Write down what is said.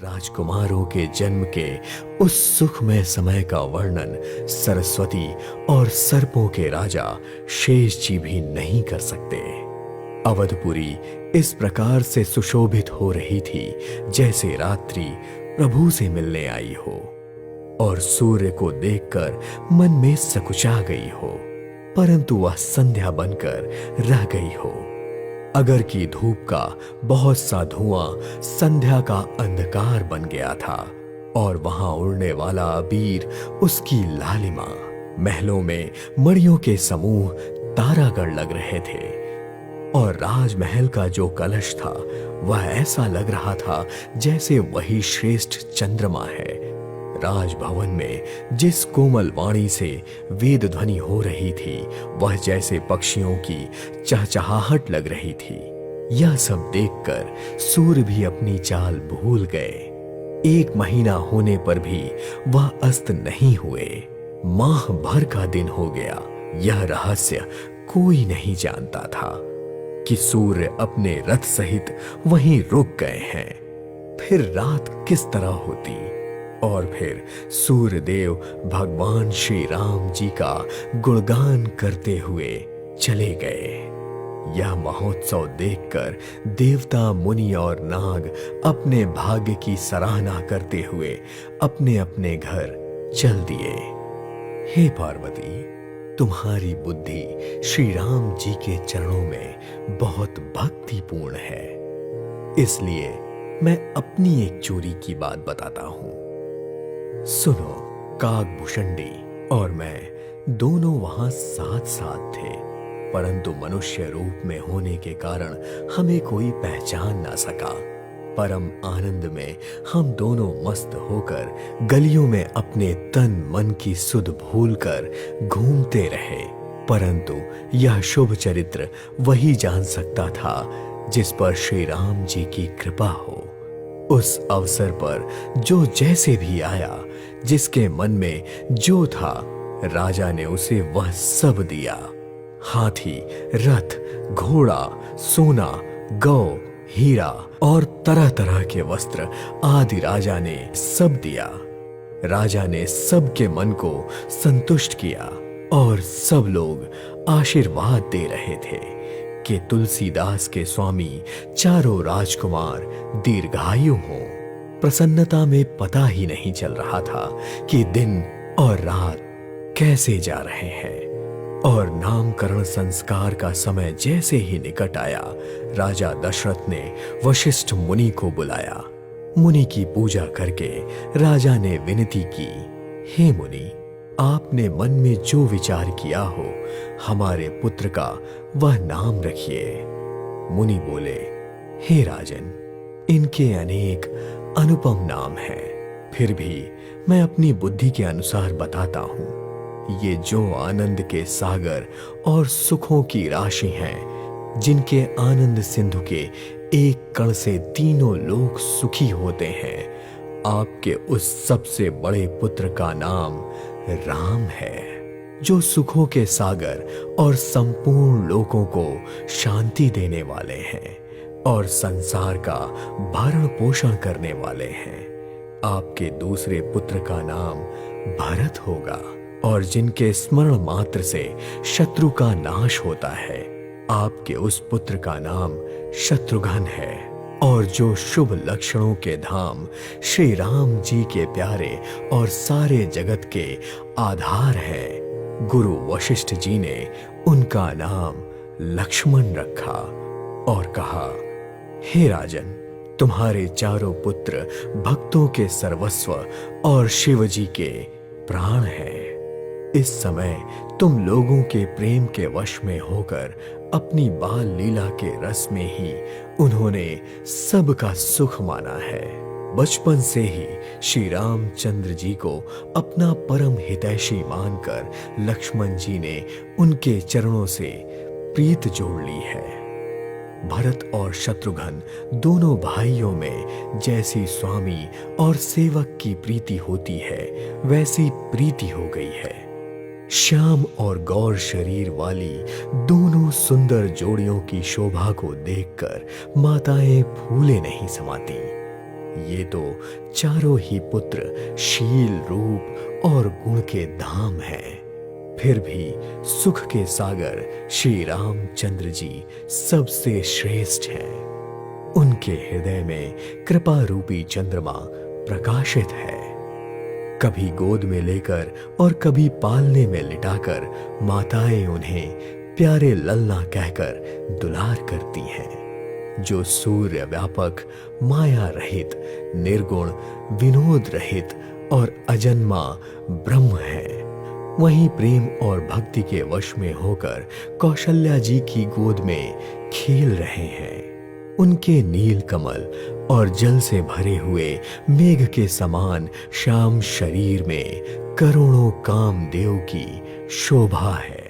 राजकुमारों के जन्म के उस सुखमय समय का वर्णन सरस्वती और सर्पों के राजा शेष जी भी नहीं कर सकते। अवधपुरी इस प्रकार से सुशोभित हो रही थी जैसे रात्रि प्रभु से मिलने आई हो और सूर्य को देखकर मन में सकुचा गई हो, परंतु वह संध्या बनकर रह गई हो। अगर की धूप का बहुत सा धुआं संध्या का अंधकार बन गया था और वहां उड़ने वाला अबीर उसकी लालिमा। महलों में मड़ियों के समूह तारागढ़ लग रहे थे और राजमहल का जो कलश था वह ऐसा लग रहा था जैसे वही श्रेष्ठ चंद्रमा है। राजभवन में जिस कोमल वाणी से वेद ध्वनि हो रही थी वह जैसे पक्षियों की चहचहाहट लग रही थी। यह सब देखकर सूर्य भी अपनी चाल भूल गए। 1 महीना होने पर भी वह अस्त नहीं हुए। माह भर का दिन हो गया। यह रहस्य कोई नहीं जानता था कि सूर्य अपने रथ सहित वहीं रुक गए हैं। फिर रात किस तरह होती और फिर सूर्य देव भगवान श्री राम जी का गुणगान करते हुए चले गए। यह महोत्सव देखकर देवता, मुनि और नाग अपने भाग्य की सराहना करते हुए अपने अपने घर चल दिए। हे पार्वती, तुम्हारी बुद्धि श्री राम जी के चरणों में बहुत भक्तिपूर्ण है, इसलिए मैं अपनी एक चोरी की बात बताता हूं। सुनो, काकभूषणी और मैं दोनों वहां साथ साथ थे, परंतु मनुष्य रूप में होने के कारण हमें कोई पहचान ना सका। परम आनंद में हम दोनों मस्त होकर गलियों में अपने तन मन की सुध भूलकर घूमते रहे, परंतु यह शुभ चरित्र वही जान सकता था जिस पर श्री राम जी की कृपा हो। उस अवसर पर जो जैसे भी आया, जिसके मन में जो था, राजा ने उसे वह सब दिया। हाथी, रथ, घोड़ा, सोना, गौ, हीरा और तरह तरह के वस्त्र आदि राजा ने सब दिया। राजा ने सबके मन को संतुष्ट किया और सब लोग आशीर्वाद दे रहे थे कि तुलसीदास के स्वामी चारों राजकुमार दीर्घायु हों। प्रसन्नता में पता ही नहीं चल रहा था कि दिन और रात कैसे जा रहे हैं। और नामकरण संस्कार का समय जैसे ही निकट आया, राजा दशरथ ने वशिष्ठ मुनि को बुलाया। मुनि की पूजा करके राजा ने विनती की, हे मुनि, आपने मन में जो विचार किया हो, हमारे पुत्र का वह नाम रखिए। मुनि बोले, हे राजन, इनके अनेक अनुपम नाम हैं, फिर भी मैं अपनी बुद्धि के अनुसार बताता हूं। ये जो आनंद के सागर और सुखों की राशि हैं, जिनके आनंद सिंधु के एक कण से तीनों लोग सुखी होते हैं, आपके उस सबसे बड़े पुत्र का नाम राम है, जो सुखों के सागर और संपूर्ण लोगों को शांति देने वाले हैं और संसार का भरण पोषण करने वाले हैं। आपके दूसरे पुत्र का नाम भरत होगा और जिनके स्मरण मात्र से शत्रु का नाश होता है। आपके उस पुत्र का नाम शत्रुघ्न है और जो शुभ लक्षणों के धाम श्री राम जी के प्यारे और सारे जगत के आधार है। गुरु वशिष्ठ जी ने उनका नाम लक्ष्मण रखा और कहा, हे राजन, तुम्हारे चारों पुत्र भक्तों के सर्वस्व और शिव जी के प्राण हैं। इस समय तुम लोगों के प्रेम के वश में होकर अपनी बाल लीला के रस में ही उन्होंने सबका सुख माना है। बचपन से ही श्री रामचंद्र जी को अपना परम हितैषी मानकर लक्ष्मण जी ने उनके चरणों से प्रीत जोड़ ली है। भरत और शत्रुघ्न दोनों भाइयों में जैसी स्वामी और सेवक की प्रीति होती है, वैसी प्रीति हो गई है। श्याम और गौर शरीर वाली दोनों सुंदर जोड़ियों की शोभा को देखकर माताएं फूले नहीं समाती। ये तो चारों ही पुत्र शील, रूप और गुण के धाम हैं। फिर भी सुख के सागर श्री रामचंद्र जी सबसे श्रेष्ठ हैं। उनके हृदय में कृपा रूपी चंद्रमा प्रकाशित है। कभी गोद में लेकर और कभी पालने में लिटाकर माताएं उन्हें प्यारे ललना कहकर दुलार करती हैं। जो सूर्य व्यापक, माया रहित, निर्गुण, विनोद रहित और अजन्मा ब्रह्म है, वहीं प्रेम और भक्ति के वश में होकर कौशल्या जी की गोद में खेल रहे हैं। उनके नील कमल और जल से भरे हुए मेघ के समान श्याम शरीर में करोड़ों कामदेव की शोभा है।